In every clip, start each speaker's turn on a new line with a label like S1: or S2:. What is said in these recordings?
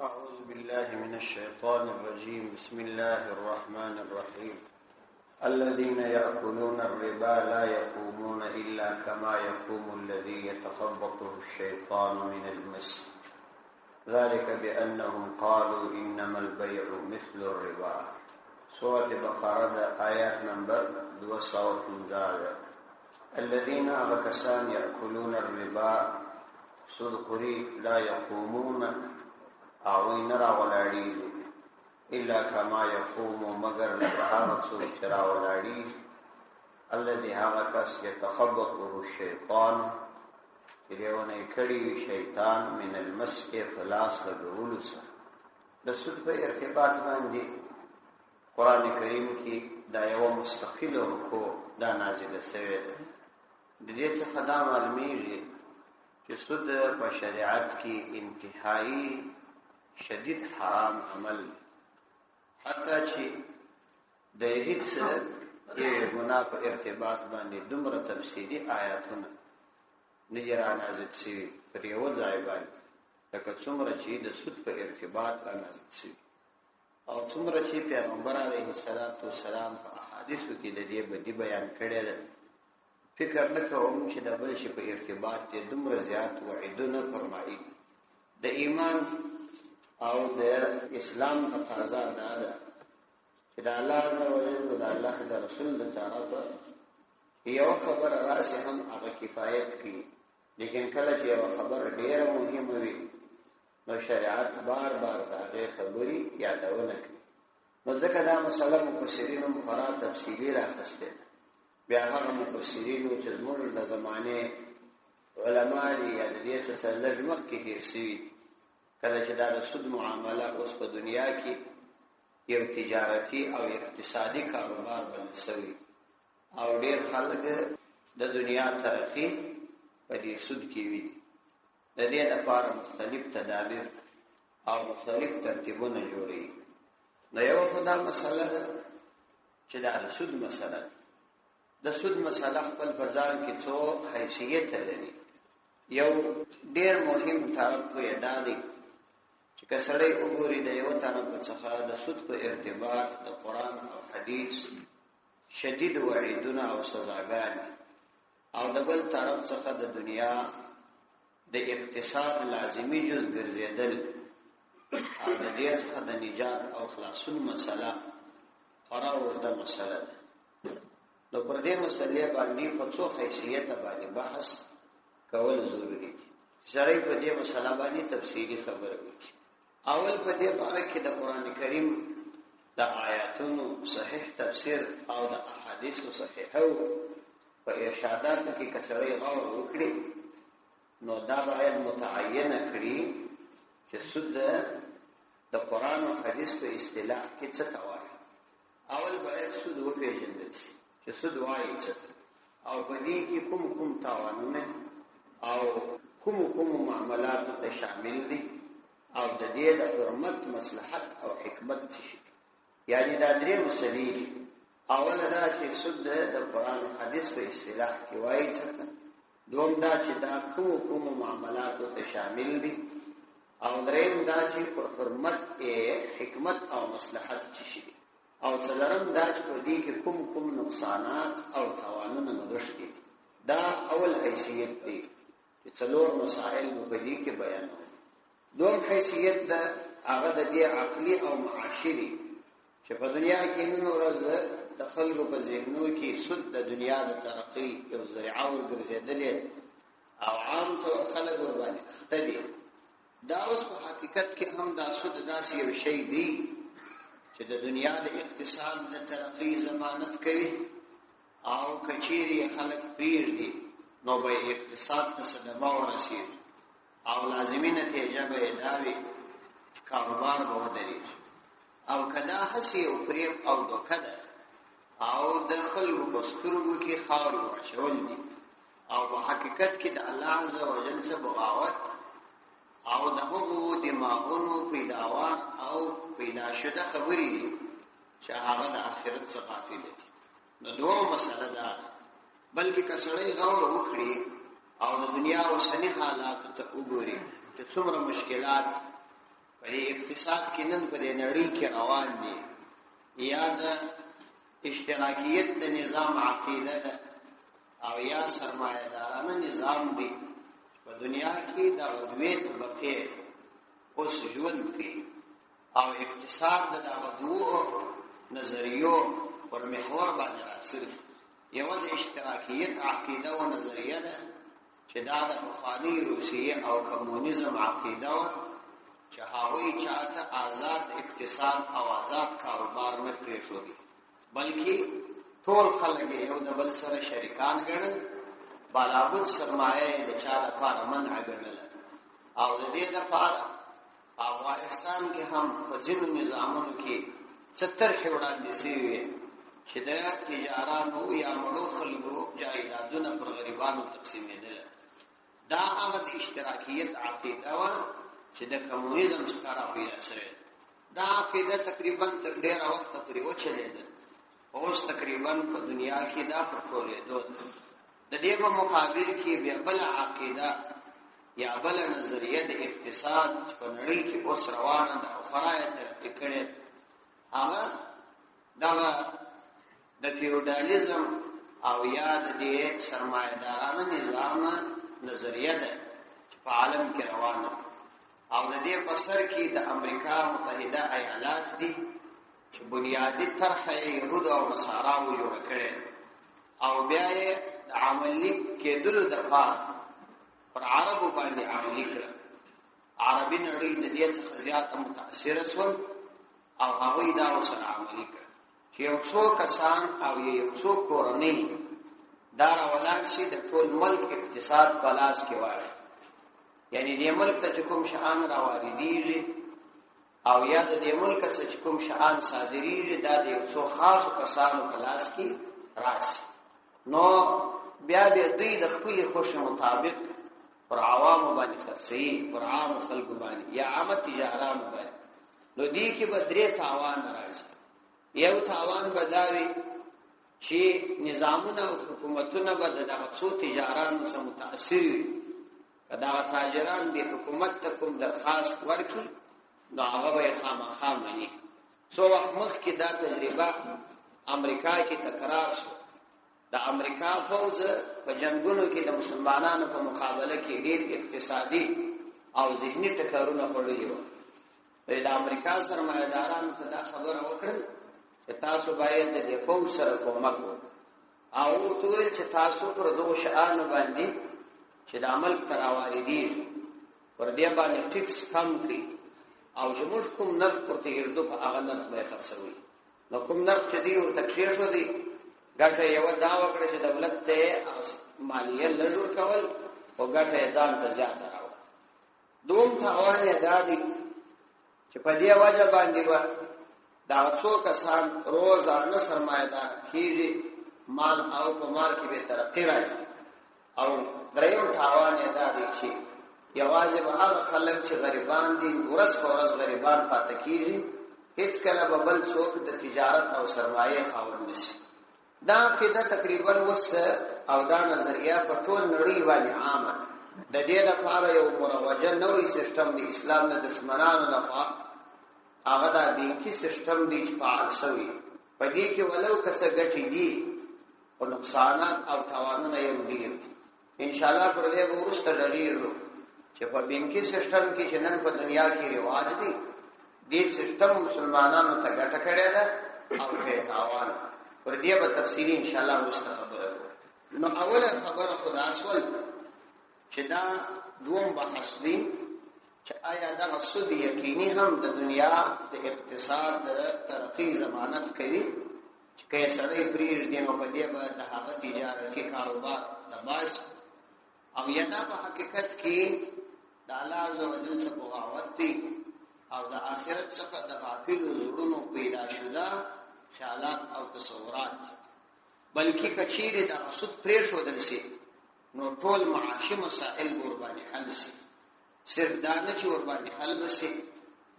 S1: أعوذ بالله من الشيطان الرجيم. بسم الله الرحمن الرحيم. الذين يأكلون الربا لا يقومون إلا كما يقوم الذي يتخبطه الشيطان من المس، ذلك بأنهم قالوا إنما البيع مثل الربا. سورة بقرة آيات نمبر 215. الذين أغكسان يأكلون الربا صدقري لا يقومون اغوی نرا ولاړی الا کما یقوم مگر لهغه څوک چې را ولاړی الذي هغه کس يتخبطه الشیطان چې دیونه کړي شیطان من المس اخلاص لګولو سره. د سود په ارتباط باندې قران کریم کې دا یو مستقل رکوع دا نازله شوی ده. د دې څخه دا معلومیږي چې سود په شریعت کې انتهایی شدید حرام عمل، حتی چې د هیڅ یو ګناه په ارتباط باندې دومره تفصیلی آیاتونه نه را نازل شوي پر یو ځای باندې، لکه څومره چې د سود په ارتباط را نازل شوي او څومره چې پیغمبر علیه السلام په احادیثو کې د دې بدی بیان کړی ده. فکر نه کوم چې د بل شي په ارتباط دې دومره زیات وعدونه فرمایي. د ایمان او د اسلام تقاضا دا ده چې د الله او د الله د رسول د طرفه یو خبر راشي هم هغه کفایت کوي، لیکن کله چې یو خبر ډیره مهمه وي نو شریعت بار بار دا خبري یادونه کوي. نو ځکه دا مسله مفسرینو مخرا تفصیلی راخسته. بیا هغه مفسرینو چې زموږ د زمانه علما دي یا د دې څخه لږ کې هرسي کله چې دا د سود معامله اوس په دنیا کې یو تجارتي او اقتصادي کاروبار بلل شوی او ډېر خلک د دنیا ترقی په دې سود کې وي. د دې لپاره مختلف تدابیر او مختلف ترتیبونه جوړي. نو یو خدای مسله ده چې دا د سود مسله ده. د سود مسله خپل بازار کې څو حیثیت لري. یو ډېر مهم طرف یې دا دی چې کسړی وګوري د یو طرف څخه د سود په ارتباط د قران او حدیث شدید وعیدونه او سزاګانې، او د بل طرف څخه د دنیا د اقتصاد لازمی جز ګرځیدل او د دې څخه د نجات او خلاصون مسله خورا اوږده مسله ده. نو پر دې مسلې باندې په څو حیثیت باندې بحث کول ضروری دي. سړی په دې مسله باندې تفصیلی خبره وکړي. اول په دې باره کې د قران کریم د آیاتونو صحیح تفسیر او د احادیثو صحیحو په ارشاداتو کې کسړی غور وکړي نو دا باید متعینه کړي چې سود د قران او حدیث په اصطلاح کې څه ته وایي. اول باید سود وپېژندل شي چې سود وایي څه او په دې کې کوم تاوانونه او کوم معاملات ته شامل دي او د دې د حرمت مصلحت او حکمت څه شي. یعنی دا درې مسلې دي. اول دا چې سود د قران او حدیث په اصطلاح کې وایي څه، دوم دا چې دا کوم معاملات ته شامل دي، او دریم دا چې په حرمت حکمت او مصلحت څه شي، او څلورم دا چې په دې کې کوم نقصانات او تاوانونه نغښتي. دا اول حیثیت دی چې څلور مسائل په دې کې بیانوي. دوم حیثیت دا هغه د دې عقلی او معاشي دی چې په دنیا کې نن ورځ د خلکو په ذهنو کې سود د دنیا د ترقی یو ذریعه ورګرځېدلې او عام طور خلک ور باندې اخته دي. دا اوس په حقیقت کې هم دا سود داسې یو شی دی چې د دنیا د اقتصاد د ترقی ضمانت کوي او کچيري خلک پریږدي نو به اقتصاد ته صدمه ورسیږي او لازمي نتیجه به داوي کاروبار به ودرېږي. او کدا هسي او پریم او دوکده او د خلکو په سترګو کې خاور واچول دي او په حقیقت کې د الله عزوجل څخه بغاوت او د هغو دماغونو پیداوار او پیدا شده خبرې دي چې هغه د آخرت څخه غافل دي. نو دوه مسله ده بلکې کسړی غور وکړي او د دنیا او سنی حالات ته وګوري چې څومره مشکلات په اقتصاد کې نن په نړۍ کې روان دي یا د اشتراکیت د نظام عقیده ده او یا سرمایه‌دارانه نظام دی په دنیا کې د دوه طبقه اوس ژوند کوي او اقتصاد د دوه نظریو پر محور باندې راځي یو د اشتراکیت عقیده او نظریه ده چې دا د بخاري روسیه او کمونیزم عقیده و چې هغوی چاته آزاد اقتصاد او آزاد کاروبار نه پرېښودي بلکې ټول خلک یو د بل سره شریکان ګڼل بلابود سرمایه د چا لپاره منع ګڼل او د دې لپاره افغانستان کې هم په ځینو نظامونو کې څه طرحې وړاندې شوې چې د تجارانو یا مړو خلکو جایدادونه پر غریبانو تقسیمېدل دا هغه د اشتراکیت عقیده و چې د کمونیزم څخه راپیدا شوې دا عقیده تقریبا تر ډېره وخته پورې وچلېده اوس تقریبا په دنیا کې دا پر ټولېدو د دې په مقابل کې بیا بل عقیده یا بل نظریه د اقتصاد په نړۍ کې اوس روانه ده او خورایه ترقي کړې هغه دا د فیوډالیزم او یا د دې سرمایه‌دارانه نظام نظریه ده چې په عالم کې روانه او د دې په سر کې د امریکا متحده ایالات دي چې بنیادی طرح یهود او نصاراو جوړ کړي او بیا یې د عملی کېدلو دپاره پر عربو باندې عملی کړه عربي نړۍ د دې څخه زیاته متاثره شول او هغوی دا ورسره عملی کړه چې یو څو کسان او یو څو کورنۍ دا راولاړ شي د ټول ملک اقتصاد په لاس کې واړي یعنی دې ملک ته کوم شیان راواردېږي او یا د دې ملک څخه چې کوم شیان صادریږي دا د یو څو خاصو کسانو په لاس کې راشي نو بیا به دوی د خپل خوښه مطابق پر عوامو باندې خرڅي پر عام خلکو باندې یا عامه تجارانو باندې نو دې کې به درې تاوان راځي یو تاوان بداوي چې نظامونه او حکومتونه به دغه څو تجارانو سره متاثر وي کدا تاجران د حکومت ته کوم درخواست ورکړي نو هغه به خامخا مني څو وخت مخکې دا تجربه امریکا کې تکرار شو د امریکا فوج په جنگونو کې د مسلمانانو په مقابله کې ډېر اقتصادي او ذهني ټکرونه خوړلي وو د امریکا سرمایه‌دارانو ته دا خبره وکړل چې تاسو باید د فوج سره کومک وکړئ او ورته ویل چې تاسو پر دغه شیانو باندې چې د عمل تر واردېږي پر دې باندې ټیکس کم کړئ او چې موږ کوم نرخ پرته یږدو په هغه نرخ به خرڅوي نو کوم نرخ چې دی ورته کېښو دی ګټه یو دا وکړه چې دولت ته مالیه لږ کول او ګټه ځان ته زیاته راو دوم تاوان یې دا دی چې په دې وجه باندې به دا څو کسان روزانه سرمایه‌دار کیږي مال او په مال کې به ترقی راځي او دریم تاوان یې دا دی چې یوازې به هغه خلک چې غریبان دي ورځ په ورځ غریبان پاتې کیږي هیڅ کله به بل څوک د تجارت او سرمایه خاوند نشي دا عقیده تقریبا وس او دا نظریه په ټول نړۍ باندې عامه د دې لپاره یو مروجه نوې سیستم د اسلام د دشمنانو لخوا هغه د بانکي سیستم دی چې فعال شوی په دې کې ولو کڅه ګټې دي او نقصانات او تاوانونه یو ډیر ان شاء الله پر دې ورسته ډېرو چې په بانکي سیستم کې چې نن په دنیا کې رواج دی دې سیستم مسلمانانو ته ګټه کړې ده او په تاوان پر دې به تفصیلی ان شاء الله ورسته خبره نو اوله خبره خدا اصل چې دا دوم بحث دی چې آیا دا سود یقیني هم د دنیا د اقتصاد د ترقی ضمانت کوي چې کله سړی پریږ دی نو په دې به د هغه تجارتي کاروبار تباس او یا دا په حقیقت کې د الله عزوجل څخه بغاوت دی او د آخرت څخه د غافل زړونو پیدا شوه خیالات او تصورات بلکې کچېره د سود پریښودل شي نو ټول معاشي مسائل ور باندې حل شي صرف دا نه چې ور باندې حل نشي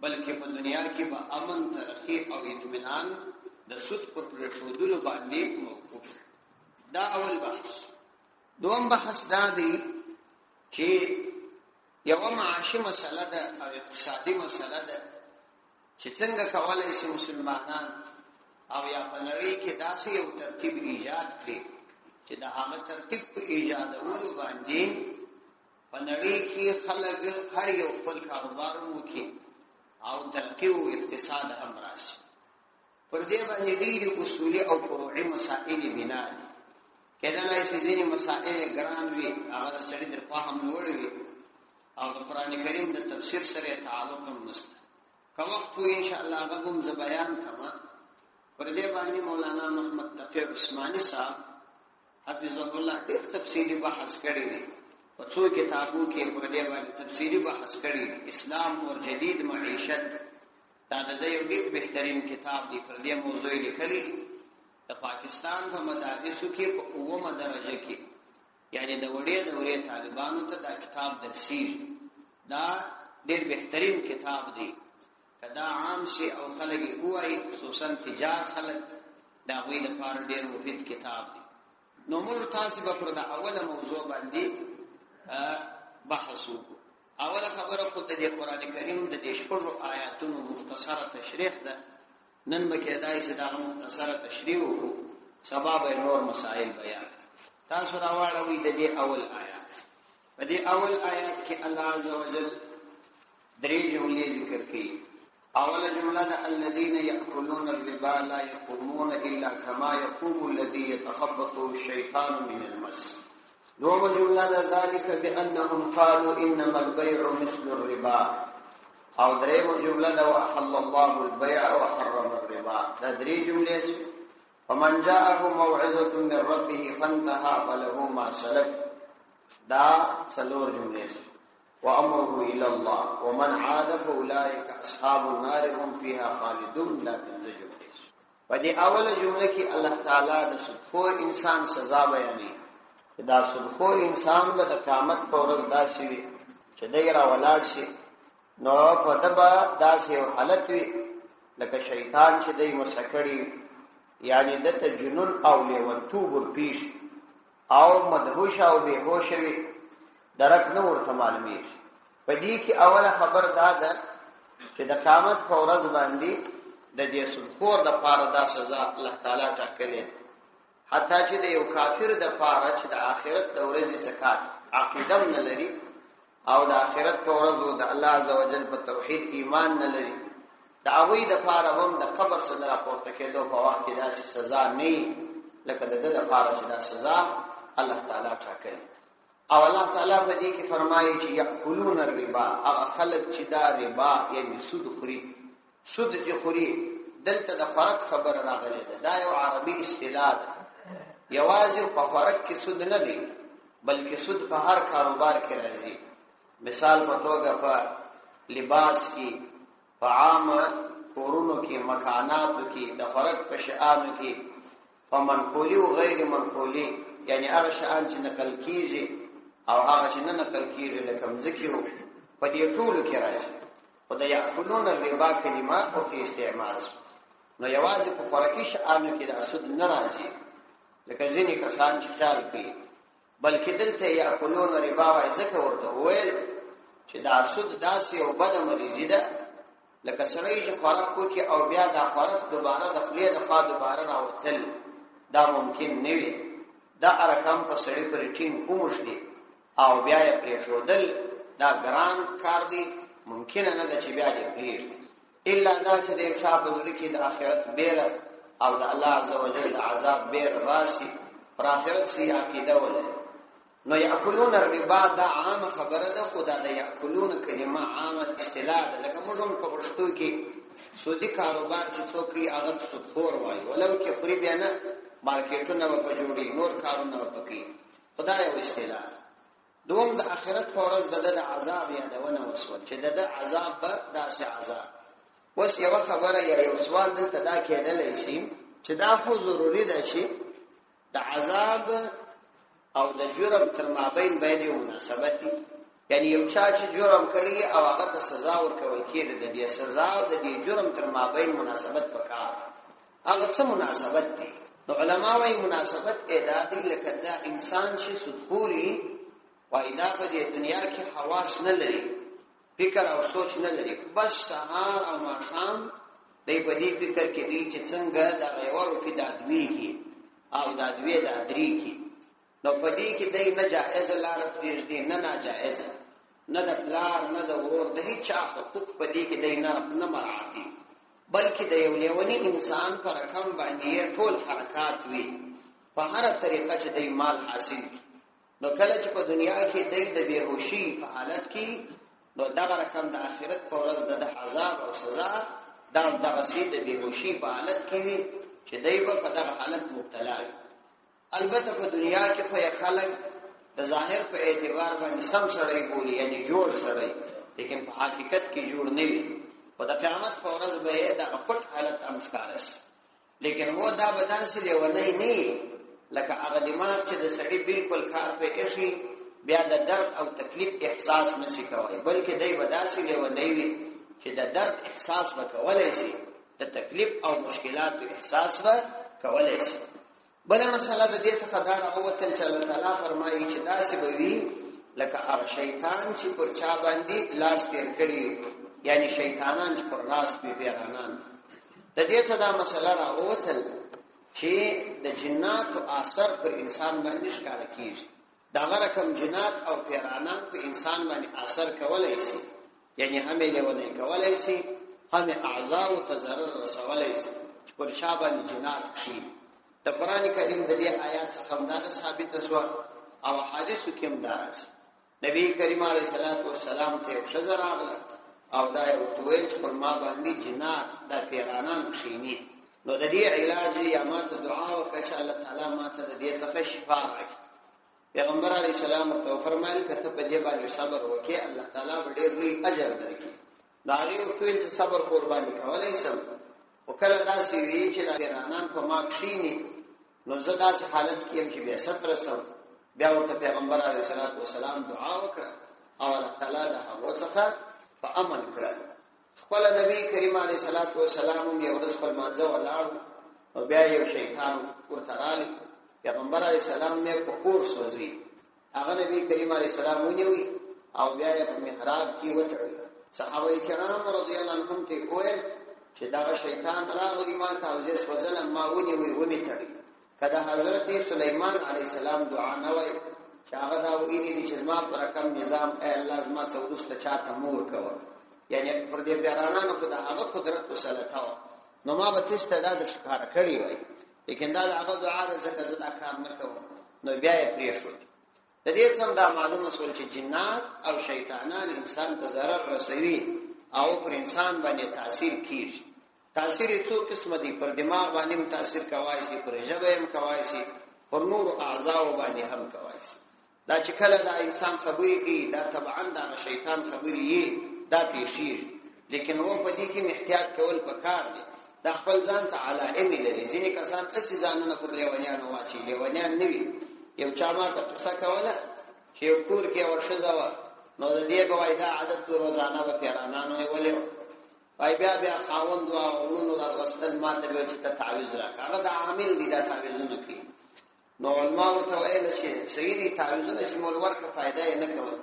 S1: بلکې په دنیا کې به امن ترقی او اطمینان د سود پر پریښودلو باندې موقوف دا اول بحث دوم بحث دا دی چې یو معاشي مسله ده او اقتصادي مسله ده چې څنګه کولای شي مسلمانان او یا په نړۍ کې داسې یو ترتیب ایجاد کړي چې د هغه ترتیب په ایجادولو باندې په نړۍ کې خلک هر یو خپل کاروبار وکړي او ترقی او اقتصاد هم راشي. پر دې باندې ډېری اصولي او فروعي مسائل بنا دي. کله چې ځینې مسائل ګران وي هغه د سړي د فهم لوړ وي او د قران کریم د تفسیر سره تعلق هم نشته. کوم وخت ان شاء الله هغه هم ز بیان کما. پر دې باندې مولانا محمد تقی عثماني صاحب حفظه الله ډېر تفصیلی بحث کړی دی. په څو کتابو کې پر دې باندې تفصیلی بحث کړی دی. اسلام اور جدید معیشت دا د یو ډېر بهترین کتاب دی. پر دې موضوع لیکلی د پاکستان په مدارسو کې په اومه درجه کې یعنی د وړې دورې طالبانو ته دا کتاب درسیږي. دا ډېر بهترین کتاب دی. کدا عام شي او خلک وایي خصوصا تجار خلک دا غوی د پاره ډېر مفید کتاب دی. نو موږ تاسو به پر دا اوله موضوع باندې بحث وکړو. اوله خبره خود د قران کریم د دې شپږو آیاتونو مختصره تشریح ده. نن به کېدای شي دا مختصره تشریح وکړو سبب نور مسائل بیان. تاسو راوړوي د دې اول آیات. په دې اول آیات کې الله عزوجل درې جملې ذکر کړي. اوله جمله ده الذين يأكلون الربا لا يقومون الا كما يقوم الذي يتخبطه الشيطان من المس. دوما جمله ده ذلك بانهم قالوا انما البيع مثل الربا. او درېمه جمله ده واحل الله البيع وحرم الربا. دا درې جملې دي. ومن جاءه موعظه من ربه فانتهى فله ما سلف. دا څلور جملې دي. وامره الى الله ومن عاد فاولئك اصحاب النار هم فيها خالدون. لا تنزجوا. په دې اوله جمله کې الله تعالی د سودخور انسان سزا بیانوي. دا سودخور انسان به د قیامت په ورځ داسې وي چې دی را ولاړ شي نو په دبا داسې یو حالت وي لکه شیطان چې دی مسکړي یعنی دته جنون او لیونتوب ورپیش او مدهوش او بیهوش وي درک نه ورته معلومیږي. په دې کې اوله خبر دا ده چې د قیامت په ورځ باندې د دې سودخور د پاره دا سزا الله تعالی ټاکلې. حتی چې د یو کافر د پاره چې د آخرت د ورځې څخه عقیده نه لري او د آخرت په ورځ د الله عزوجل په توحید ایمان نه لري دا هغه د پاره هم د قبر څخه راپورته کېدو په وخت کې داسې سزا نه لکه د د پاره چې دا سزا الله تعالی ټاکلې. او الله تعالی په دې کې فرمایي چې یاکلون الربا هغه خلک چې دا ربا یعنی سود خوري. سود چې خوري دلته د فرق خبره راغلې ده. دا یو عربي اصطلاح ده. یوازې په فرق کې سود نه دی بلکې سود په هر کاروبار کې راځي. مثال په توګه په لباس کې په عام کورونو کې مکاناتو کې د فرق په شیانو کې په منقولي او غیر منقولي یعنی هغه شیان چې نقل کیږي او هغه چې نه نقل کیږي لکه مځکه په دې ټولو کې راځي. په د یاکلون الربا کلمه او په استعمال نو یوازې په فرقي شیانو کې د سود نه راځي لکه ځینې کسان چې خیال کوي بلکې دلته یاکلون الربا وایي ځکه ورته وویل چې دا سود داسې یو بده مریضي ده لکه سړی چې خوراک وکړي او بیا دا خوراک دوباره د خولې د خوا دوباره راوتل دا ممکن نه وي. دا رقم په سړی پر ټینګ وموښلي او بیا یې پرېښودل دا ګران کار دی. ممکن نه ده چې بیا دې پرېږدي الا دا چې د یو چا په زړه کې د آخرت بیره او د الله عزوجل د عذاب بیره راشي پر آخرت سي عقیده ولري. نو یاکلون الربا دا عامه خبره ده. خدا د یاکلون کلمه عامه اصطلاح ده. لکه موږ هم په پښتو کې سودی کاروبار چې څوک یې هغه سودخور وایي ولو کې خوري بیا نه مارکیټونه به جوړي نور کارونه به کوي. خدا یو اصطلاح. دوم د آخرت په ورځ د عذاب یادونه وسول چې د عذاب به داسې عذاب. وس یو خبره یا یو سوال دلته دا کېدلی شي چې دا خو ضروري ده چې د عذاب او د جرم تر مابین باید یو مناسبت وي. یعنی یو چا چې جرم کړي او هغه ته سزا ورکول کېږي د دې سزا او د دې جرم تر مابین مناسبت وکړ. هغه څه مناسبت دی؟ نو علما وايي مناسبت ادا دي لکه دا انسان چې سودخوري وایدا په دې دنیا کې حواس نه لري، فکر او سوچ نه لري، بس سهار او ماښام دای په دې فکر کې دی چې څنګه د غیورو کې د ادوی کې او د ادوی د ادری کې، نو په دې کې دای نه جائز لار پرېږدي نه ناجائز، نه د پلار نه د ورور د هیڅ حقوق په دې کې دای نه مراعاتي، بلکې د یو لیونی انسان پر رقم باندې ټول حرکات وي په هر طریقه چې د مال حاصل کی. نو کله چې په دنیا کې د بیهوشي په حالت کې، نو دغه رقم د آخرت په ورځ د عذاب او سزا دغه سید د بیهوشي په حالت کې وي چې دای په دغه حالت مبتلا وي. البته په دنیا کې خو خلک د ظاهر په اعتبار باندې سم سړی بولی، یعنی جوړ سړی، لیکن په حقیقت کې جوړ نه وي. په د قیامت په ورځ به دغه پټ حالت امشکار شي، لیکن و دا بداسې لیونی نه لکه هغه دماغ چې د سړی بالکل کار په ایشي بیا د درد او تکلیف احساس نشي کوي، بلکې دای بداسې لیونی وي چې د درد احساس وکولای شي، د تکلیف او مشکلات احساس وکولای شي. بل مسله د دې څخه دا راوتل چې الله تعالی فرمایي چې داسې به وي لکه هغه شیطان چې پر چا باندې لاس تیر کړي، یعنی شیطانان چې پر لاس پیرانان. د دې څخه دا مسله راوتل چې د جنات او اثر پر انسان باندې ښکار کیږي. دا رقم جنات او پیرانان په انسان باندې اثر کولای شي، یعنی هم لیونی کولای شي، هم اعضاء او تضرر رسولای شي چې پر چا باندې جنات شي. د قران کریم د دې آیات څخه دا ثابت شو او حدیثو کې هم دا راځي. نبی کریم علیه الصلاۃ والسلام ته یو شذر راغله او دا یو تویل چې پر ما باندې جنات د پیرانان کښینی، نو د دې علاج یا ماته دعا وکړه چې الله تعالی ماته د دې څخه شفا راکړي. پیغمبر علیه السلام ته فرمایل کته په دې باندې صبر وکړي الله تعالی به ډېر لوی اجر درکړي. دا هغه تویل چې صبر قرباني کولای شم، او کله داسې وی چې د پیرانان په ما کښینی، نو زه داسې حالت کې هم چې بیا ستر سم، بیا ورته پیغمبر علیه السلام دعا وکړه او الله تعالی د هغه څخه په امن کړه. خپل نبی کریم علیه السلام یو ورځ په مانځه ولاړ او بیا یو شیطان ورته راغی، پیغمبر علیه السلام یې په اور سوځي، هغه نبی کریم علیه السلام ونیوي او بیا یې په محراب کې وتړل. صحابه کرام رضی الله عنهم ته وویل چې دا شیطان راغلی ما ته او زه سوځلم، ما ونیوي ونی تړي. کله حضرت سلیمان علیه السلام دعا نه وای چې هغه دا ویلي دي چې زما پر کوم نظام ای الله زما څودسته چاته مور کوه، یعنی پر دې پیرانانو په هغه قدرت وسلطه و، نو ما به تاسو ته د ښکار کړی وای، لیکن دا هغه دعا د ځکه زدا کار نه کوم، نو بیا یې پرې شو. د دې څخه دا معلومه شول چې جنات او شیطانان انسان ته ضرر رسوي او پر انسان باندې تاثیر کوي. تاثیر څو قسمه دي، پر دماغ باندې تاثیر کوي شي، پر ژبه هم کوي شي، پر نور اعضاء باندې هم کوي شي. دا چې کله دا انسان خبرې کوي دا طبعا دا شیطان خبرې یې دا پیښیږي، لیکن و په دې کې احتیاط کول پکار دي. دا خپل ځان ته علائم لري. ځینې کسان اسی ځانونه پر لیونیانو واچي، لیونیان نه وي. یو چا ما ته قصه کوله چې یو کور کې ورشزه و، نو د دې به وای دا عادت روزانه به پیرانانو ولې وای بیا خاوند او ورونو راځستل ماته به چې تعویذ راکړه، هغه د عامل دي دا تعویذونه کوي. نو علماء ورته ویل چې سیدی تعویذونه چې مول ورکه فائدہ یې نه کوي.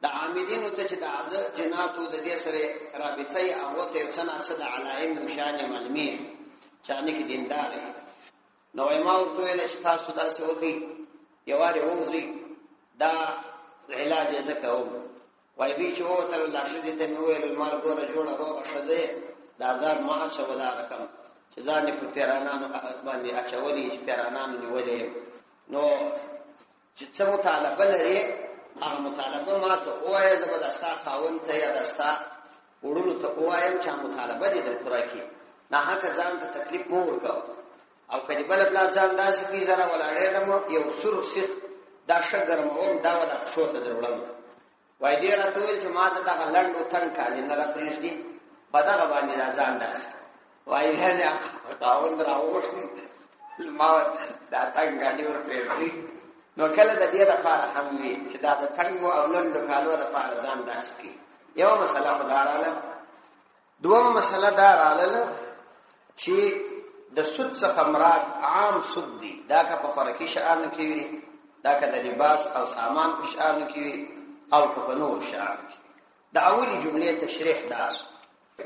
S1: د عاملینو ته چې د عادت جناتو د دې سره رابطه او ته یو څه نه د علائم او شان معلومي چانه کې دیندار. نو علماء ورته ویل چې تاسو داسې وکړئ، یواره ووزي دا علاج یې زکوم. وای دی چې او تر الله شدي ته نو ویل مال ګوره جوړه روغه شزه دا ځان ما څه ولا رقم چې ځان په پیرانانو باندې اچولې چې پیرانانو نیولې. نو چې څه مطالبه لري هغه مطالبه ما ته وایي زبردستا خاون ته یا دستا ورونو ته وایم چې مطالبه دې در پوره کی، نه هغه ځان ته تکلیف مو ورکاو. او کله بل بل ځان داسې کی زره ولاړې یو سر سیخ دا شګرموم دا ولا شوته درولم. وای دې راتول چې ما ته دا لندو تن کالي نه راپریږدي بدغه باندې دا ځان داس وای نه خاوند راوښتي ما دا څنګه ور پریږدي. نو کله د دې لپاره هم وی چې دا د تنګو او لندو کالو لپاره ځان داس کی. یو مسله خداراله. دومره مسله دا رااله چې د سود څخه مراد عام سود دی، دا که په فرقي شان کې دا که د لباس او سامان په شأن کې او که په نور شأن کې. د اولی جملې تشریح داس.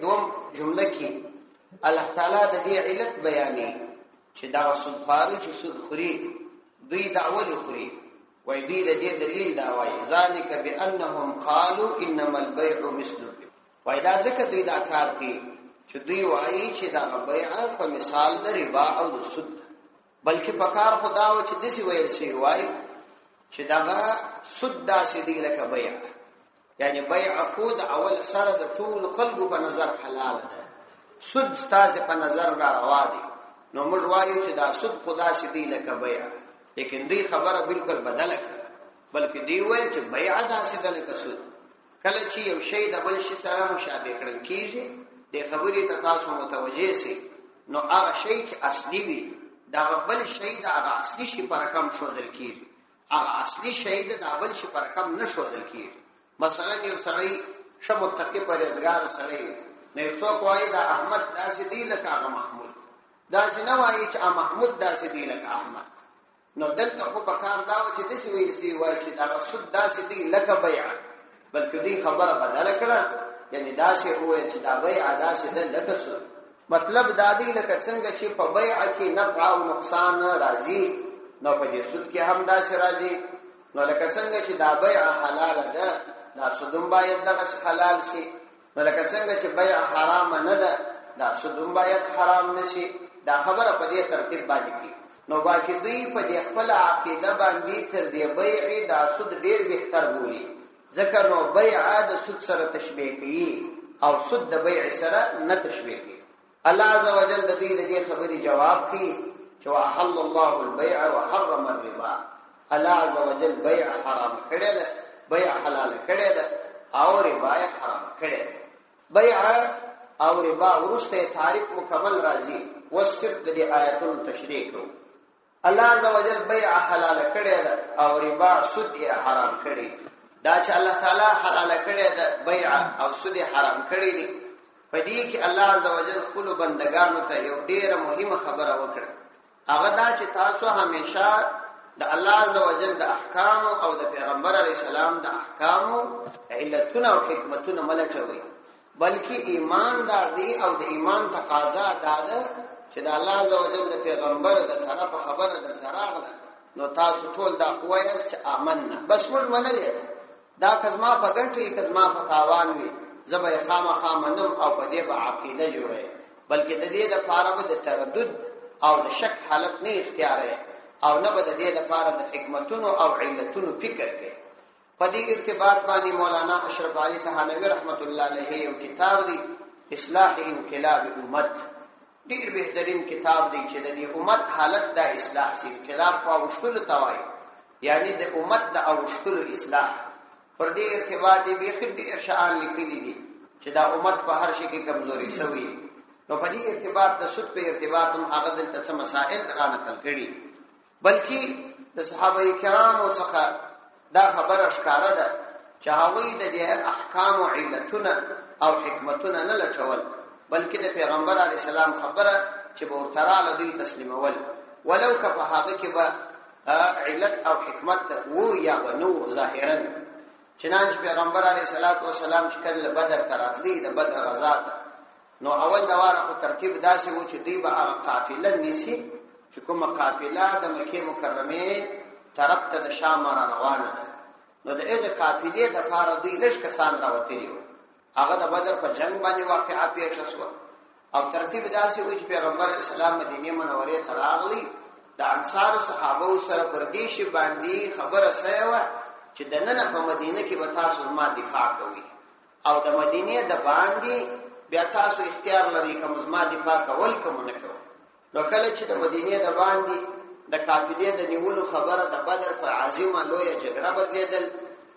S1: دوم جمله کې الله تعالی د دې علت بیانې چې دا سودخواري چې سود خوري دوی د اولی خوري وای دوی د دې دلیل دا وای ذالک بانهم قالوا انما البيع مثل الربا. وای دا ځکه دوی دا کار کوي چې دوی وایي چې دا بیع په مثال د ربا او د سود، بلکې په کار خدا او چې دسی ویل شي وای چې دا سود داسې دی لکه بیع، یعنی بیع خود اول سره د ټول خلقو په نظر حلال ده، سود ستاسو په نظر روا دي. نو موږ وایو چې دا سود خدا سي دی لکه بیع، لیکن دوی خبره بالکل بدله کړه، بلکې دی وایي چې بیع داسې ده لکه سود. کله چې یو شی د بل شي سره مشابه کړل کیږي د خبرې ته تاسو متوجه سي، نو هغه شی چې اصلي وي دا بل شی د هغه اصلي شي پر رقم شودل کیږي، هغه اصلي شی د بل شي پر رقم نه شودل کیږي. مثلا یو سړی شمو تکي پرهیزګار سړی نه څوک وایي دا احمد داسې دی لکه هغه محمود، داسې نه وایي چې محمود داسې دی لکه احمد. نو دلته خو په کار دا و چې داسې ویل سي وایي چې دا سود داسې دی لکه بیع، بلکې دې خبره بدله کړه، یعنی داسې وایي چې دا بیع داسې ده لکه سود. مطلب دا دی لکه څنګه چې په بیع کې نفع او نقصان راځي نو په دې سود کې هم داسې راځي. نو لکه څنګه چې دا بیع حلال ده دا سودم باید دغه حلال شي، نو لکه څنګه چې بیع حرام نه ده دا سودم باید حرام نشي. دا خبره په دې ترتیب باندې کی. نو باقي دوی په دې خپل عقیده باندې تر دې بیع دا سود ډیر بهتر بولي، ځکه نو بیع د سود سره تشبیه کوي او سود د بیع سره نه تشبیه کوي. الله عز وجل د دې خبرې جواب کوي چې واحل الله البيع وحرم الربا. الله عز وجل بیع حرام کړی ده، بیع حلال کړی ده او ربا حرام کړی ده. بیع او ربا ورسته تعریف مکمل راځي وصف د دې آیاتونو تشریح کوي. الله عز وجل بیع حلال کړی ده او ربا سود یې حرام کړی. دا چې الله تعالی حلال کړی ده بیع او سود حرام کړی دي، په دې کې الله عز وجل خپل بندگانو ته یو ډیره مهمه خبره وکړه. هغه دا چې تاسو همیشه د الله عز وجل د احکام او د پیغمبر علی السلام د احکام علتونه او حکمتونه ملټوي، بلکې ایمان دی او د ایمان تقاضا ده چې د الله عز وجل د پیغمبر د طرف خبره در راغله نو تاسو ټول دا وایاست چې آمنا، بس موږ منلې دا کزما په ګټه کزما په تاوان وي زبې خامخا منم او په دې به عقیده جوړه، بلکې د دې لپاره به د تردد او د شک حالت نه اختیار او نه به د دې لپاره د حکمتونو او علتونو فکر کوي. په دې ارتباط باندې مولانا اشرف علي تهانوي رحمت الله علیه یو کتاب دی اصلاح انقلاب امت، ډیر بهترین کتاب دی چې د دې امت حالت د اصلاح سي. انقلاب په اوشتلو توای یعنی د امت د اوشتلو اصلاح. پر دې ارتباط به خدای ارشاد لیکلي دي چې دا امت په هر شي کې کمزوري شوی. نو په دې ارتباط د سود په ارتباط هم هغه د مسائل را نقل کړي، بلکې د صحابه کرامو څخه دا خبره ښکاره ده چې هغوی د دې احکام او علتونه او حکمتونه نه لټول، بلکې د پیغمبر علی السلام خبره چې به ورتراله دوی تسلیمول، ولو که په هغه کې به علت او حکمت وو یا به نور ظاهرا. چنانچه پیغمبر علی السلام چې کله بدر ته راتلی د بدر غزا ته، نو اول دا واره خو ترتیب داسې و چې دوی به قافله نیسي چې کومه قافله د مکه مکرمه طرف ته د شام را روانه ده. نو د هغه قافلې د لپاره دوی لږ کسان راوتلي وو، هغه د بدر په جنگ باندې واقعا پیښ شو او ترتیب داسې و چې پیغمبر اسلام مدینه منورې ته راغلی، د انصار صحابه سره پر دې شی باندې خبره سوه چې د نن په مدینه کې به تاسو ما دفاع کوي او د مدینه د باندې بیا تاسو اختیار لري کوم زما دفاع کول کوم نه کوي. نو کله چې د مدینه د باندې د قافلې د نیولو خبره د بدر په عظیمه لویه جګړه بدلیدل،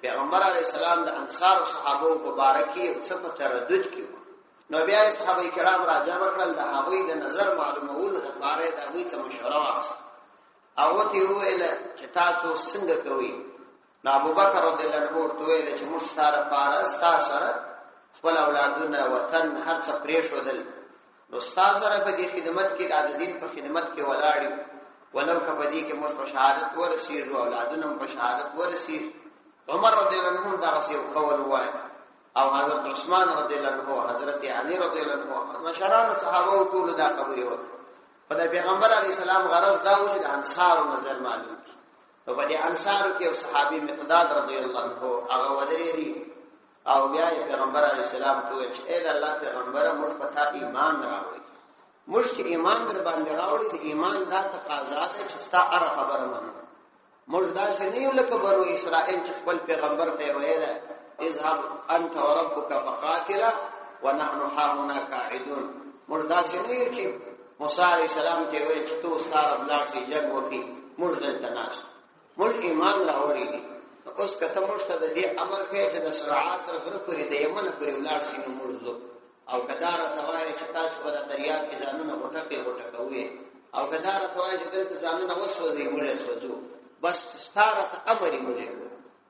S1: پیغمبر علیه السلام د انصار صحابه مبارکي څه په تردد کې. نو بیا صحابه کرام راجمع کړل، د هغوی د نظر معلومولو لپاره د هغوی څخه مشوره واخیسته او ورته وویل چې تاسو څنګه کوئ. نو ابوبکر رضی الله عنه ورته ویل چې موږ ستاره لپاره ستاسو سره خپل اولادونه وطن هر څه پرېښودل، نو ستاسو سره په دې خدمت کې د دین په خدمت کې ولاړ ولو کبدی کې موږ په شهادت ورسیږو اولادونه په شهادت ورسیږي. عمر رضی الله عنه دا غسی قول وای او حضرت عثمان رضی الله عنه حضرت علی رضی الله عنه مشران صحابه ټول دا خبرې وکړه. په پیغمبر علی السلام غرض دا و چې د انصار نظر معلوم کی. په دې انصار کې یو صحابي مقداد رضی الله عنه هغه ودرېږي او بیا پیغمبر علی السلام ته وویل چې اے الله پیغمبره موږ په تا ایمان راوړی. موږ چې ایمان در باندې راوړی د ایمان دا تقاضا ده چې ستا هر خبره منو. موږ داسې نه یو لکه بنو اسرائیل چې خپل پیغمبر ته ویل اذهب انت وربك فقاتلا ونحن هاهنا قاعدون. موږ داسې نه یو چې موسی علیه السلام ته ویل چې تو ستاره بلار سي جنگ وکړي موږ دلته ناست. موږ ایمان راوړی دي. اوس کته موږ ته د دې امر کوي چې د سرعات تر غره پورې د یمن پورې ولاړ سي نو موږ ځو او کدار توای چې تاسو په دریاب کې ځانونه وټکوي او کدار توای چې دلته ځانونه وسوځي موږ سوځو. بس ستاره ته امر موږ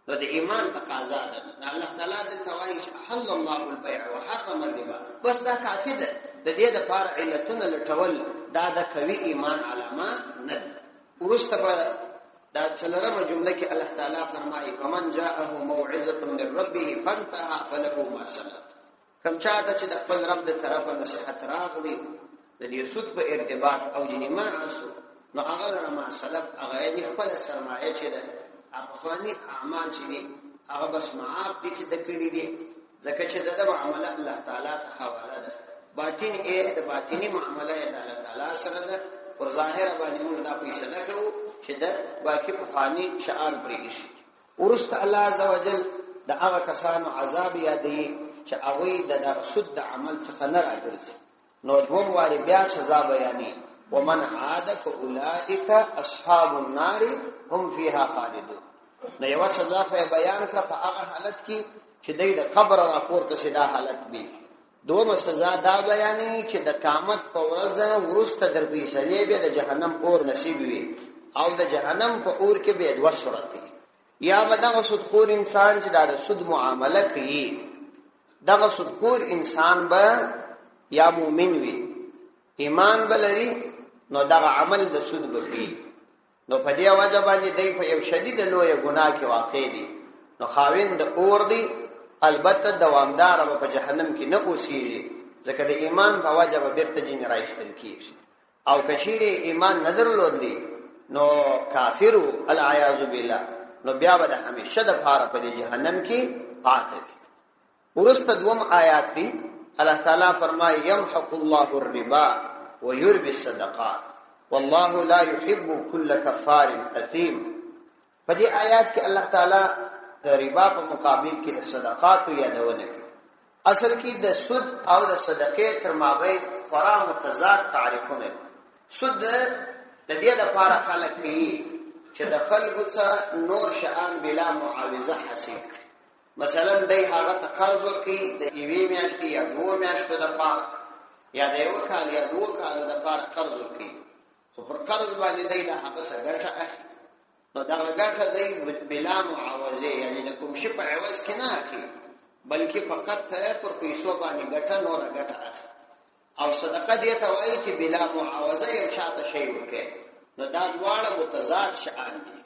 S1: نو د ایمان تقاضا ده. الله تعالی د توای چې حل الله البيع وحرم الربا. بس دا کافی ده. د دې د پاره علتونه لټول دا د قوي ایمان علامه نه ده. ورسته دا څلورمه جمله کې الله تعالی فرمایي ومن جاءه موعظه من ربه فانتهى فله ما سلف. کم چاته چې د خپل رب د طرفه نصيحت راغلي د دې سود په ارتباط او جنیما اسو نو هغه ما سلف هغه یې خپل سرمایه چې ده افغاني اعمال چې دي هغه بس معاف دي چې د کړي دي ځکه چې د معاملات الله تعالی ته حواله ده. باطن یې د باطنی معاملات الله تعالی سره ده. پر ظاهر باندې موږ دا فیصله کوو چې د باقی په فانی شعار پرې شي. ورسته الله عزوجل د هغه کسانو عذاب یادې چې هغه د سود د عمل څخه نه راګرځي. نو دوم واري بیا سزا بیانې ومن عاد فاولئک اصحاب النار هم فيها خالدون. نو یو سزا په بیان کړه په هغه حالت کې چې د قبر راپورته شي دا حالت وي. دوم سزا دا بیانې چې د قیامت په ورځ ورسته در پیښلې به د جهنم اور نصیب وي او د جهنم په اور کې به دوه صورت دي. یا به دغه سودخور انسان چې دا د سود معامله کوي دغه سودخور انسان به یا مؤمن وي ایمان بلري نو دغه عمل د سود به کوي. نو په دې وجه باندې دی په یو شدید لوی ګناه کې واقع دي. نو خاوند اور دی البته دوامدار به په جهنم کې نه اوسېږي ځکه د ایمان په وجه به بیرته جن راایستل کیږي. او کچېره ایمان نه درلودلی نو کافرو العیاذ بالله نو بیا به همیشه د پاره په جهنم کې پاتې. ورسته دوم آیات دی الله تعالی فرمایي يمحق الله الربا ويربي الصدقات والله لا يحب كل كفار اثيم. په دې آیات کې الله تعالی د ربا په مقابل کې د صدقات یادونه کوي. اصل کې د سود او د صدقې تر مابین خورا متضاد تعریفونه. سود د دې لپاره خلک کوي چې د خلکو څخه نور شیان بلا معاوضه حاصل کړي. مثلا دای هغه ته قرض ورکړي د یوې میاشتې یا دوه میاشتو لپاره یا د یو کال یا دوه کال لپاره قرض ورکړي. خو پر قرض باندې دای د هغه څخه ګټه اخلي. نو دا ګټه دای بلا معاوضه یعنی د کوم شي په عوض کې نه اخلي بلکې فقط ته پر پیسو باندې ګټه نور ګټه اخلي. او صدقه دې ته وایي چې بلا معاوضه یو چاته شی ورکړي. نو دا دواړه متضاد شیان دي.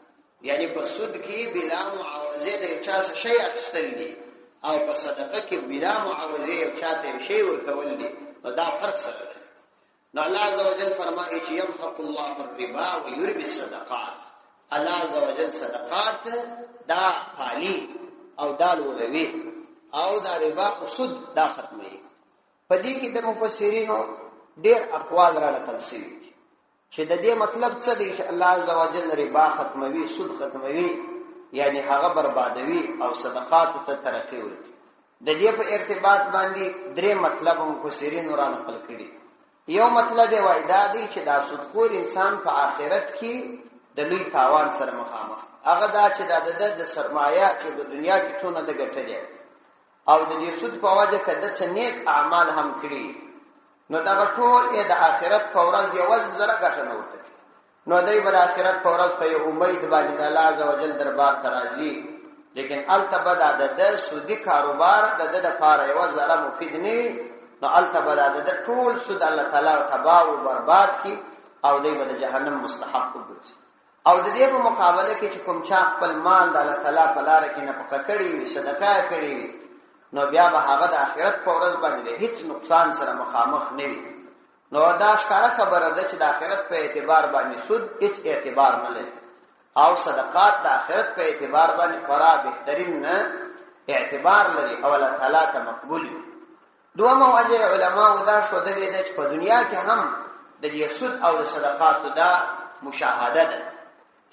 S1: یعنی په سود کې بلا معاوضه د چا څه شی اخیستل دي او په صدقه کې بلا معاوضه یو چاته شی ورکول دي. نو دا فرق سره دی. نو الله عزوجل فرمایي چې يمحق الله الربا ويربي الصدقات. الله عزوجل صدقات دا پالي او دا لولوي او دا ربا او سود دا ختمي. په دې کې د مفسرینو ډېر اقوال را نقل شوي چې د دې مطلب څه دی چې الله عزوجل ربا ختموي سود ختموي یعنی هغه بربادوي او صدقات ته ترقی ورکړي. د دې په ارتباط باندې درې مطلب مفسرینو را نقل کړي. یو مطلب یې وایي دا دی چې دا سودخور انسان په آخرت کې د لوی تاوان سره مخامخ. هغه دا چې د سرمایه چې د دنیا کې څونه د ګټلې او د دې سود په وجه کې د نیک اعمال هم کړی نو دا ټول یې د آخرت په ورځ یو زره ګټه نه وته. نو دای په آخرت په ورځ په امید باندې الله عزوجل دربار ته راځي. لیکن التبدا د سودی کاروبار د لپاره یو زره مفید نه. نو التبدا د ټول سود الله تعالی تباہ او برباد کی او دی به د جهنم مستحق وګرځي. او د دې په مقابله کې چې کوم چا خپل مال د الله تعالی په لار کې نفقه کړی وي، صدقه کړی وي، نو بیا به هغه د آخرت په ورځ باندې هیڅ نقصان سره مخامخ نه وي. نو دا ښکاره خبره ده چې د آخرت په اعتبار باندې سود هیڅ اعتبار نه لري، او صدقات د آخرت په اعتبار باندې خورا بهترین اعتبار لري او الله تعالی ته مقبول وي. دومره وجه علماء دا ښودلې ده چې په دنیا کې هم د دې سود او د صدقاتو دا مشاهده ده.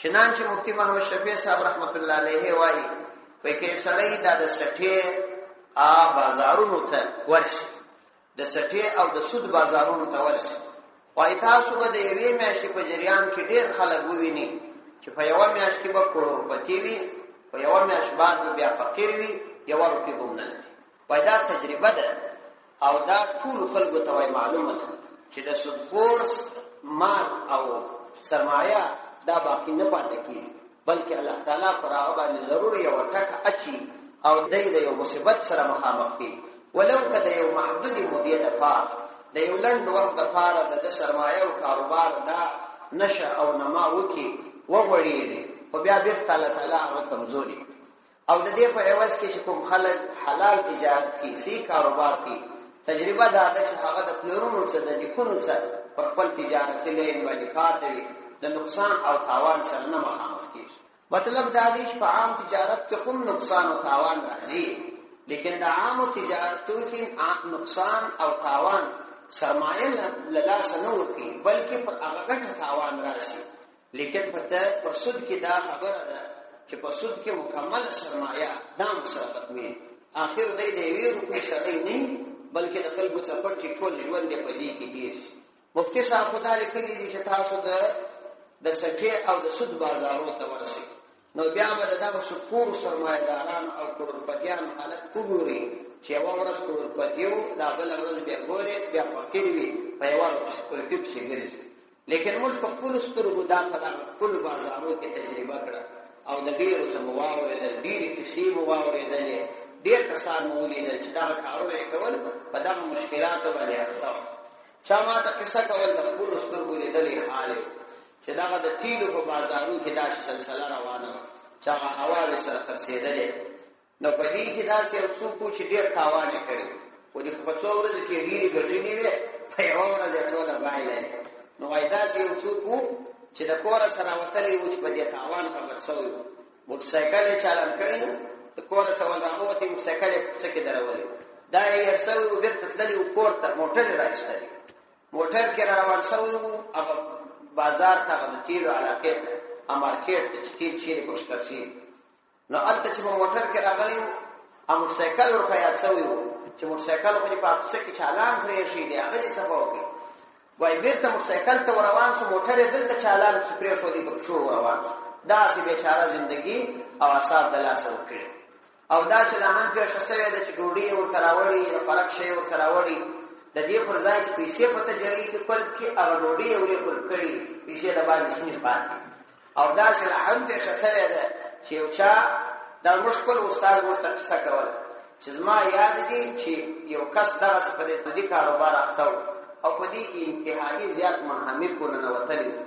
S1: چنانچه مفتی محمد شفیع صاحب رحمت الله علیه وایي په کې سړی دا د سټې بازارونو ته ورشي، د سټې او د سود بازارونو ته ورشي، وایي تاسو به د یوې میاشتې په جریان کې ډېر خلک وویني چې په یوه میاشت کې به کروڑپتی وي، په یوه میاشت بعد به بیا فقیر وي، یوه روپۍ به هم نه لري. وایي دا تجربه ده او دا ټولو خلکو ته وایي معلومه ده چې د سودخور مال او سرمایه دا باقی نه پاتې کېږي، بلکې الله تعالی پر هغه باندې ضرور یوه ټکه اچي او دی د یو مصیبت سره مخامخ کېږي، ولو که د یو محدودې مودې دپاره، د یو لنډ وخت دپاره د سرمایه او کاروبار دا نشه او نما وکړي، وغوړېږي، خو بیا بېرته الله تعالی هغه کمزوري. او د دې په عوض کې چې کوم خلک حلال تجارت کوي، صحیح کاروبار کوي، تجربه دا ده چې هغه د پلرونو څخه د نیکونو څخه پر خپل تجارتي لین باندې کار کوي، د نقصان او تاوان سره نه مخامخ کېږي. مطلب دا دی چې په عام تجارت کې هم نقصان او تاوان راځي، لیکن د عامو تجارتو کې نقصان او تاوان سرمایه له لاسه نه ورکوي، بلکې پر هغه ګټه تاوان راشي. لیکن په سود کې دا خبره ده چې په سود کې مکمل سرمایه دام سره ختمي، آخر دی د یوې روپۍ سړی نه بلکې د خلکو څپټ چې ټول ژوند یې په دې کې تېر شي. مفتي صاحب خو دا لیکلي دي چې تاسو د سټې او د سود بازارو ته ورسئ، نو بیا به د دغه سودخورو سرمایه‌دارانو او کروڑپتیانو حالت وګورئ چې یوه ورځ کروڑپتی و، دا بله ورځ بیا ګورې بیا فقیر وي، په یوه روپۍ پسې ګرځي. لیکن موږ په خپلو سترګو دا په دغه خپلو بازارو کې تجربه کړه او د ډېرو څه مو واورېدل، ډېرې کیسې مو واورېدلې، ډېر کسان مو ولیدل چې دغه کارونه یې کول په دغه مشکلاتو باندې اخته وو. چا ما ته قصه کول د خپلو سترګو لیدلې حال چې دغه د تیلو په بازارو کې داسې سلسله روانه وه چې هغه هواوې سره خرڅېدلې. نو په دې کې داسې یو څوک و چې ډېر تاوان یې کړی، خو دې په څو ورځو کې ډېرې ګټنې وې، په یوه ورځ یې ټوله بایللې. نو وایي داسې یو څوک و چې د کوره سره وتلی و چې په دې تاوان خبر شوی و، موټرسایکل یې چالان کړی و، د کوره څه ول راووتی، موټرسایکل یې په کوڅه کې درولی و، دا یې هېر شوی و، بېرته تللي و کور ته، موټر یې راایستلی، موټر کې را روان شوی و هغه بازار ته، هغه د تیلو علاقې ته، مارکېټ ته چې تیل چیرې پوښترسي. نو هلته چې په موټر کې راغلی و، موټرسایکل ورته یاد شوی و چې موټرسایکل خو دې په کوڅه کې چالان پرېښی دی، هغه دې څه به وکړي. وایي بېرته موټرسایکل ته ورروان شو، موټر یې دلته چالان پسې پرېښودی، په پښو ورروان شو. داسې بېچاره زندګي او اعصاب د لاسه ورکړي. او داسې لا هم پېښه شوې ده چې ډوډۍ یې ورته راوړي، د خوراک شی یې ورته راوړي، د دې پر ځای چې پیسې په تجرۍ کې کول کې هغه ډوډۍ یې ورې کول کړي، پیسې د باندې سمې پاتې. او داسې لا هم پېښه شوې ده چې یو چا دا موږ خپل استاد موږ ته قصه کوله چې زما یاد دي چې یو کس دغسې په دې کاروبار اخته و او په دې کې انتهایي زیات منهمک ورننوتلي و.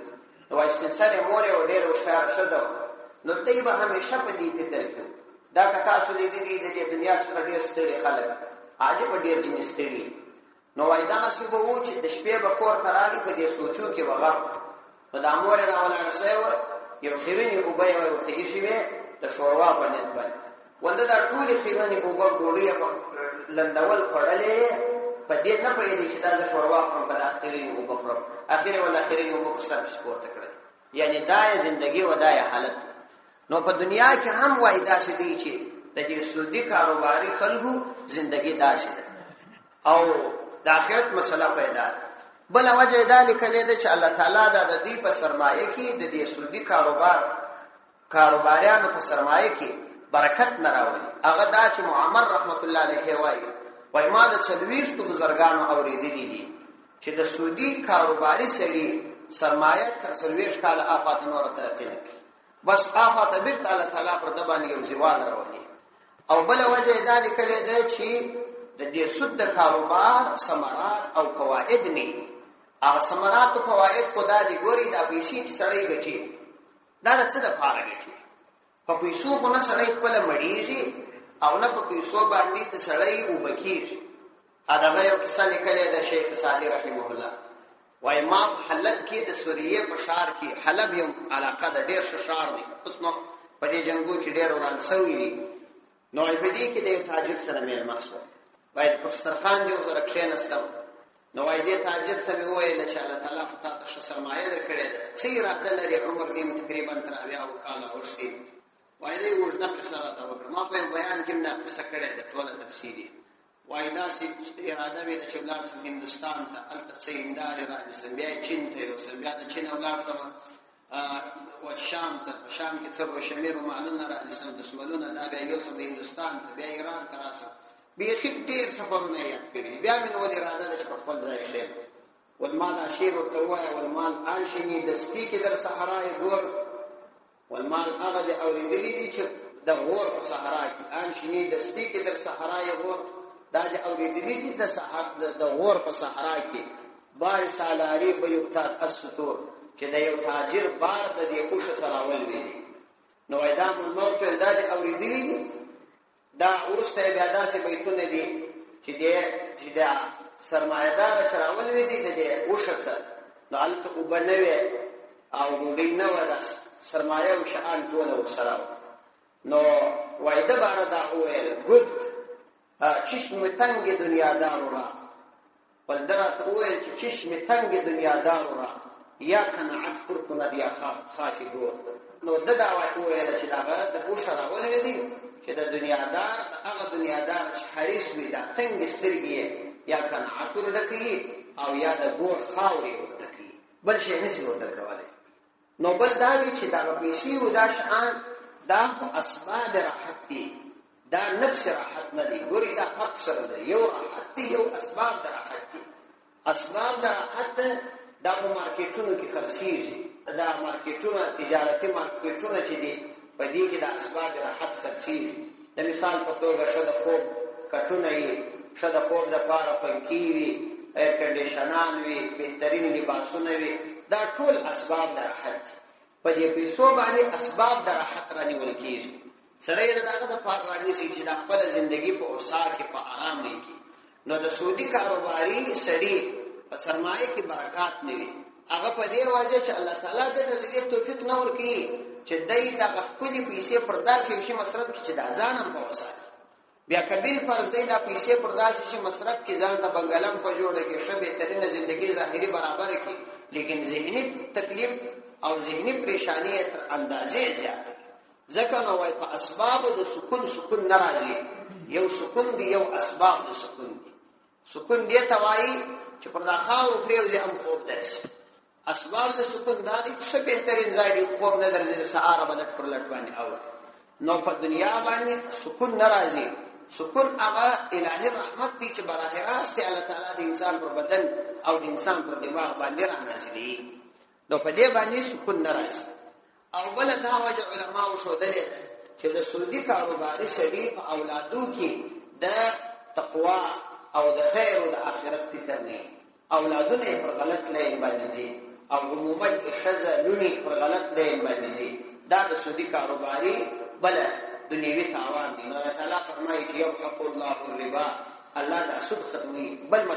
S1: نو وایي سپین سرې مور یې ډېره هوښیاره ښځه وه، نو دی به همیشه په دې فکر کې و دا که تاسو لیدلي د دې دنیا څخه ډېر ستړي خلک عجیبه ډېر ځینې ستړي. نو وایي دغسې به و چې د شپې به کور ته رالي، په دې سوچو کې به غرق. نو دا مور یې راولاړه شوې وه، یو خیرنې اوبه یې ورته ایښې وې د شوروا په نیت باندې، ونده دا ټولې خیرنې اوبه ګوډۍ یې لندول خوړلې، په دې نه پوهېدی چې دا زه شوروا خورم، په دا خیرنې اوبه خورم، اخر یې ولا خیرنې اوبه پر سر پسې پورته کړل. یعنې دا یې زندګي و، دا یې حالت. نو په دنیا کې هم وایي داسې دی چې د دې سودي کاروباري خلکو زندګي داسې ده او د آخرت مسله پیدا ده. بله وجه یې دا لیکلې ده چې الله تعالی دا د دې په سرمایه کې د دې سودي کاروباریانو په سرمایه کې برکت نه راولي. هغه دا چې معمر رحمت الله علیه وایي ما د 40 بزرګانو اورېدلي دي چې د سودي کاروباري سړي سرمایه تر 40 کاله آفات نوره ترقي نه کوي، بس آفات بیرته الله تعالی پر ده باندې یو زوال راولي. او بله وجه یې دا لیکلې ده چې د دې سود د کاروبار ثمرات او فواید نه هغه ثمرات او فواید خدا دې ګوري دا پیسې چې سړی ګټي دا څه د پاره ګټي په پیسو خو نه سړی خپل مړیږي او نه په پیسو باندې د سړی وبکیږي اداغه یو کیسه لیکلې ده شیخ سعدی رحمه الله وای ما حلب کې د سوریه په شهر کې حلب یو علاقه د ډیر شهر دی اوس نو په دې جنگو کې ډیر وران سوي دي نو په دې کې د تاجر سره مېل مسو باید پرسترخان دی وزره کښینستم نو وای دې تاجر سره وایي چې الله تعالی په تاسو سرمایه درکړي ده چې اراده لري عمر دې تقریبا تر 80 کال اوسي وای دې وژنه قصه راته وکړه ما په بیان کې نه قصه کړې ده ټوله تفصیلی وای دا چې اراده وي چې ولر سم هندستان ته الته سیندار راځي بیا چین ته یو بیا د چین ولر سم او شام ته شام کې څو شمیر معلومه راځي سم د سملونه دا بیا یو سم هندستان ته بیا ایران ته راځي بیا ډېر سفرونه یاد کړی بیا مې نو اراده چې په خپل ځای شي والمال عشير التوای والمال انشني د سپی کې در صحرای دور والمال هغه د اوریدلی دي چې د غور په صحرا کې انشني د سپی کې در صحرای غور دا د اوریدلی دي د غور په صحرا کې بار سالاری به یو تات اسطور چې د یو تاجر بار د دې کوشه تراول وی نو ایدا نو په دا د اوریدلی دي دا ورسته بیا داسې بیتونه دي چې دا سرمایدار چراول وی دي د وشڅ نو الته وبنوي او ګډي نه ودا سرمایه او شان ټول وسره نو وایده بار دا ویل ګد چشم تنگ دنیا دارو را بلدرات ویل چې چشم تنگ دنیا دارو را یا قناعت پر کنه بیا خاکی دور نو د دعوت ویل چې دا د وشره ولې دي چې د دنیادار هغه دنیادار چې حریص وي دا تنگ سترګي یا قناعت ورډکی او یا د ګور خاوري ورډکی بل شي نسی ورډکواله نو بل دا وی چې دا پیسې و دا شان دا اسباب راحت دي دا نفس راحت نه دي ګوري دا حق سره دی یو راحت دي یو اسباب د راحت دي اسباب د راحت دا په مارکیټونو کې خرڅيږي دا مارکیټونه تجارتي مارکیټونه چې دي په دې کې د اسباب راحت خرڅيږي د مثال په توګه شته خوب کټونه یې شته خوب د پاره پنکی وي ایر کنډیشنان وي بهترین لباسونه وي دا ټول اسباب د راحت په دې پیسو باندې اسباب د راحت رانیول کیږي سړی دغه د پاره رانیسي چې د خپل ژوندۍ په اوسار کې په آرام نه کی نو د سعودي کاروباري سړی په سرمایه کې برکات نه وي هغه په دې وجه چې الله تعالی د دې توفیق نه ورکړي چې دای د خپل پیسې پر داسې شي مصرف کې چې د ځانم په وسات بیا کبیر فرض دی د پیسې پر داسې شي مصرف کې ځان د بنگلم په جوړه کې شبه ترینه ژوندۍ ظاهري برابر کې لیکن ذهني تکلیف او ذهني پریشانی تر اندازې زیات ځکه نو وای په اسباب د سکون ناراضي یو سکون دی یو اسباب د سکون دی توای چې پر دا خاور پریوځي هم خوب درس اسباب د سکون د دې څه بهترین ځای دی خوب نه درځي سهار بلټ پر لټ باندې او نو په دنیا باندې سکون ناراضي سکون هغه الهي رحمت دی چې براه راست الله تعالی د انسان پر بدن او د انسان پر دماغ باندې را نازلي نو په دې باندې سکون ناراضي او بل دا وجه علماء شو دلې چې د سعودي کاروباري سړي په اولادو کې د تقوا او د خیر او د آخرت فکر نه اولادونه پر غلط لین باندې دي او عموما شذا لونی پر غلط لین باندې دي دا د سعودي کاروباري بل دنیوي تاوان دی نو الله تعالی فرمایي چې يمحق الله الربا الله دا سود ختمي بل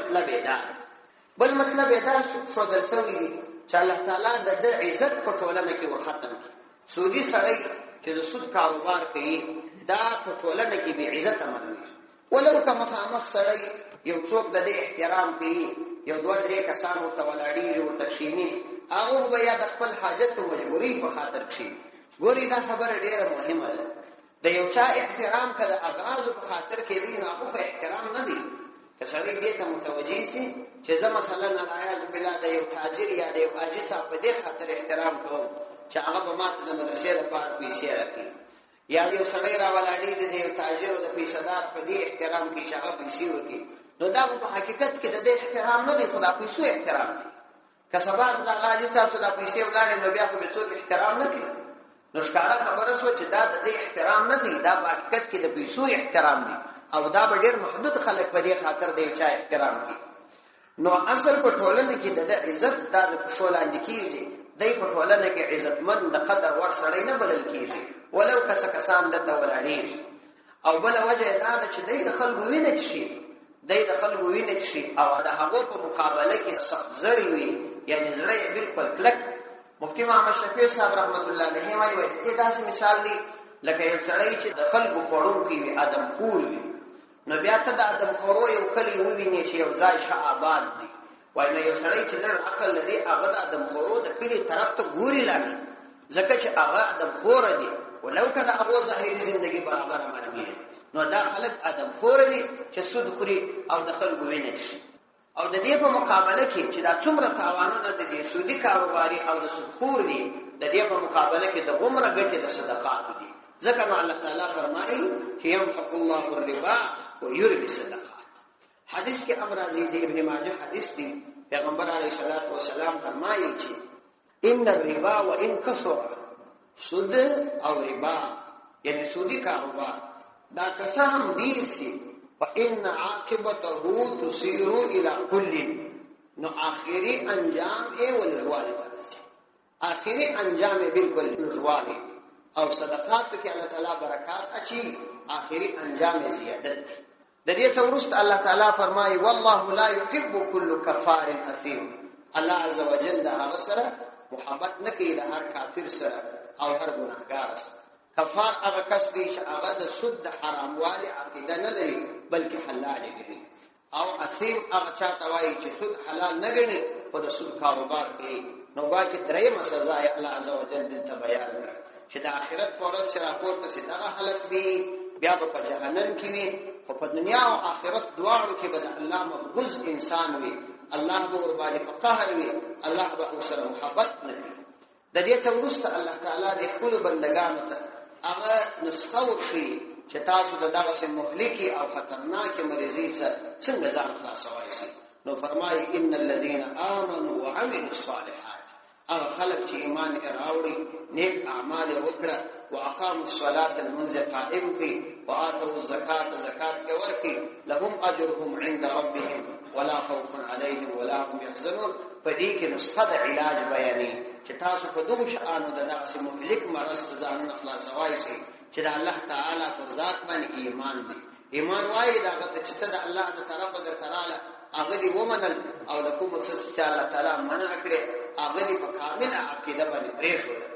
S1: مطلب دا شو دل سوي دي چې الله تعالی د عزت په ټولنه کې ورختم کړي سعودي سړی چې د سود کاروبار کوي دا په ټولنه کې به عزت امنوي ولو کوم مخامخ سړی یو څوک د دې احترام کوي یو دوه درې کسان ورته ولاړی جو تکشینی هغه به یا د خپل حاجت او مجبوری په خاطر کشي ګوري دا خبره ډیره مهمه ده د یو چا احترام کده اغراض په خاطر کې دی نو هغه احترام نه دی که سړی دې ته متوجي سي چې زه مثلا الایاذ بالله د یو تاجر یا د یو حاجی صاحب په دې خاطر احترام کوم چې هغه به ماته د مدرسې لپاره پیسې راکړي یا یو سړی را ولاړی د یو تاجر او د پیسدار په دې احترام کې چې هغه پیسې ورکړي نو دا په حقیقت کې د دې احترام نه دی خدا پیسو احترام دی که سبا د حاجی صاحب څخه پیسې ولاړې نو بیا په څوک احترام نه کوي نو ښکارا خبره سو چې دا د احترام نه دی دا په حقیقت کې د پیسو احترام دی او دا به ډېر محدود خلک په دې خاطر دی چې احترام کوي
S2: نو اصل په ټولنه کې د عزت د پښو لاندې کیږي، دای په ټولنه کې عزتمن د قدر وړ سړی نه بلل کیږي ولو که کسان دته ولاړېږي. او بل وجه دا ده چې دای د خلکو وینه شي او د هغو په مقابله کې سخت زړی وي، یعنی زړی یې بالکل کلک. مفتی محمد شفیع صاحب رحمت الله علیه وایي دې داسې مثال دی لکه یو سړی چې د خلکو خوړونکی وي، ادم خور وي، نو بیا ته د ادم خورو یو کلی ووینې چې یو ځای ښه آباد دی، وایي نو یو سړی چې لږ عقل لري هغه د ادم خورو د کلي طرف ته ګوري لاګي، ځکه چې هغه ادم خوره دي ولو که د هغو ظاهري زندګي برابره معلومېږي. نو دا خلک ادم خوره دي چې سود خوري او د خلکو وینه څښي. او د دې په مقابله کې چې دا څومره تاوانونه د دې سودي کاروباري او د سودخور دي، د دې په مقابله کې د غومره ګټې د صدقاتو دي. ځکه نو الله تعالی فرمایي چې يمحق الله الربا ويربي الصدقات. حدیث کې امر راځي د ابن ماجه حدیث دی، پیغمبر علیه الصلاۃ والسلام فرمایي چې ان الربا وان كثر، سود او ربا یعنی سودی کاروبار دا کسه هم ډیر شي، فإن عاقبته تصير إلى كل، نو آخری انجام ای ولجوال ترسي، آخری انجام بالکل لجوال. او صدقات کې الله تعالی برکات اچي، آخری انجام زیادت. د دې څورست الله تعالی فرمایي والله لا يحب كل كفار اثيم، الله عز وجل دا هغه سره محبت نه کوي د هر کافر سره او هر ګناهګار سره. کفار هغه کس دی چې هغه د سود د حراموالي عقیده نه لري بلکې حلال ګڼي، او اثیم هغه چاته وایي چې سود حلال نه ګڼي خو د سود کاروبار کوي. نو باقي درېیمه سزا یې الله عز وجل دلته بیان کړه چې د آخرت په ورځ چې راپورته سي دغه حالت وي، بیا به په جهنم کې وي، خو په دنیا او آخرت دواړو کې به د الله مبغوض انسان وي، الله به ورباندې په قهر وي، الله به ورسره محبت نه کوي. د دې څخه وروسته الله تعالی د خپلو بندګانو ته هغه نسخه ورښيي چې تاسو د دغسې مهلکې او خطرناکې مریضۍ څنګه ځان خلاصوای شئ. نو فرمایي ان الذين آمنوا وعملوا الصالحات، هغه خلک چې ایمان یې راوړي، نیک اعمال یې وکړه، واقاموا الصلاة لمونځ قائم کړي، وآتوا الزکاة زکات یې ورکړي، لهم اجرهم عند ربهم ولا خوف عليهم ولا هم يحزنون. په دې کې نسخه د علاج بیانې چې تاسو په دغو شیانو د دغسې مهلک مرض څخه ځانونه خلاصوای شئ چې د الله تعالی پر ذات باندې ایمان دی. ایمان وایي د هغه ته چې ته د الله د طرفه درته راغله هغه دې ومنل، او د کومو څه چې الله تعالی منع کړې هغه دې په کامله عقیده باندې پرېښوده.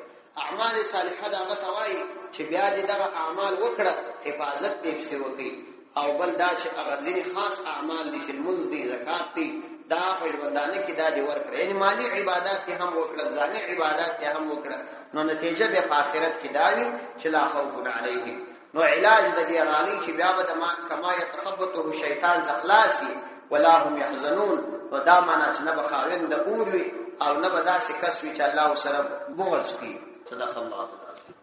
S2: اعمال صالحه د هغه ته وایي چې بیا دې دغه اعمال وکړه، حفاظت دې پسې وکړي. او بل دا چې هغه ځینې خاص اعمال دي چې لمونځ دي، زکات دي، دا په ژوندانه کې دا دې ورکړه، یعنی مالی عبادات یې هم وکړه، ځاني عبادات یې هم وکړه، نو نتیجه بیا په آخرت کې دا وي چې لا خوف علیهم. نو علاج د دې راغلی چې بیا به کما یتخبطه شیطان څخه خلاص وي ولا هم یحزنون. نو دا معنا چې نه به خاوند د اور وي او نه به داسې کس وي چې الله ورسره بغض کوي. صدق الله العظیم.